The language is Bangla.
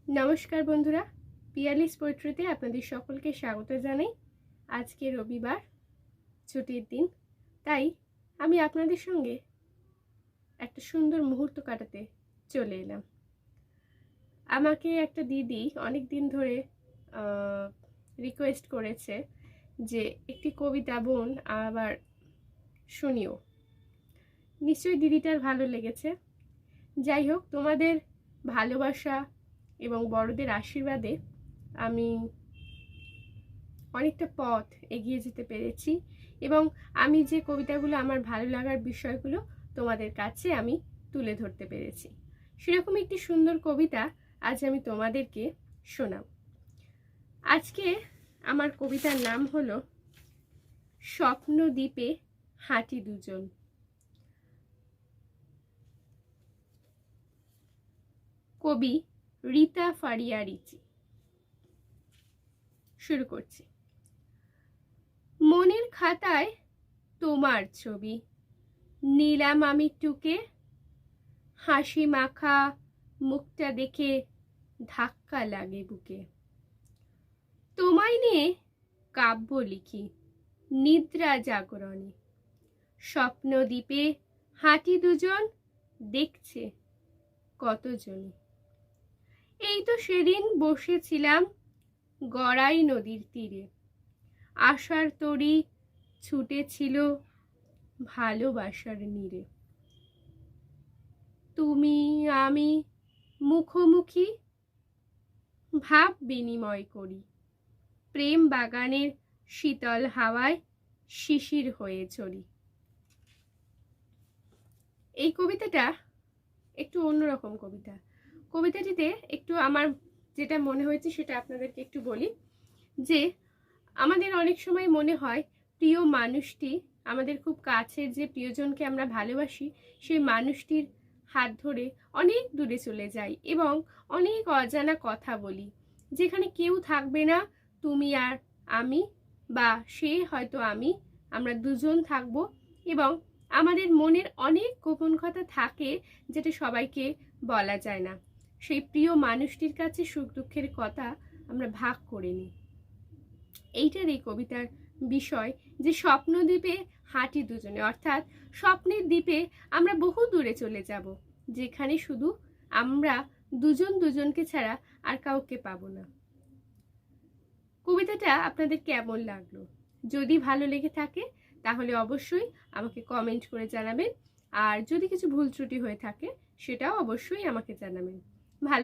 নমস্কার বন্ধুরা, পিয়ালিস পোয়েট্রিতে আপনাদের সকলকে স্বাগত জানাই। আজকে রবিবার, ছুটির দিন, তাই আমি আপনাদের সঙ্গে একটা সুন্দর মুহূর্ত কাটাতে চলে এলাম। আমাকে একটা দিদি অনেক দিন ধরে রিকোয়েস্ট করেছে যে একটি কবিতা বোন আবার শুনিও। নিশ্চয়ই দিদিটার ভালো লেগেছে। যাই হোক, তোমাদের ভালোবাসা এবং বড়দের আশীর্বাদে আমি অনেকটা পথ এগিয়ে যেতে পেরেছি এবং আমি যে কবিতাগুলো আমার ভালো লাগার বিষয়গুলো তোমাদের কাছে আমি তুলে ধরতে পেরেছি। সেরকম একটি সুন্দর কবিতা আজ আমি তোমাদেরকে শোনাব। আজকে আমার কবিতার নাম হলো স্বপ্নদ্বীপে হাঁটি দুজন। কবি রীতা ফারিয়া রিচি। শুরু করছি। মনের খাতায় তোমার ছবি নিলাম আমি টুকে, হাসি মাখা মুখটা দেখে ধাক্কা লাগে বুকে। তোমায় নিয়ে কাব্য লিখি নিদ্রা জাগরণে, স্বপ্নদ্বীপে হাঁটি দুজন দেখছে কতজনে। এই তো সেদিন বসেছিলাম গড়াই নদীর তীরে, আশার তরি ছুটেছিল ভালোবাসার নীড়ে। তুমি আমি মুখোমুখি ভাব বিনিময় করি, প্রেম বাগানের শীতল হাওয়ায় শিশির হয়ে চলি। এই কবিতাটা একটু অন্যরকম কবিতা। কবিতাটিতে একটু আমার যেটা মনে হয়েছে সেটা আপনাদেরকে একটু বলি, যে আমাদের অনেক সময় মনে হয় প্রিয় মানুষটি, আমাদের খুব কাছের যে প্রিয়জনকে আমরা ভালোবাসি, সেই মানুষটির হাত ধরে অনেক দূরে চলে যাই এবং অনেক অজানা কথা বলি, যেখানে কেউ থাকবে না, তুমি আর আমি বা সে হয়তো আমি, আমরা দুজন থাকবো এবং আমাদের মনের অনেক গোপন কথা থাকে যেটা সবাইকে বলা যায় না। সেই প্রিয় মানুষটির কাছে সুখ দুঃখের কথা আমরা ভাগ করে নিই। এইটার এই কবিতার বিষয়, যে স্বপ্নদ্বীপে হাঁটি দুজনে, অর্থাৎ স্বপ্নের দ্বীপে আমরা বহু দূরে চলে যাব, যেখানে শুধু আমরা দুজন দুজনকে ছাড়া আর কাউকে পাবো না। কবিতাটা আপনাদের কেমন লাগলো? যদি ভালো লেগে থাকে তাহলে অবশ্যই আমাকে কমেন্ট করে জানাবেন, আর যদি কিছু ভুল ত্রুটি হয়ে থাকে সেটাও অবশ্যই আমাকে জানাবেন।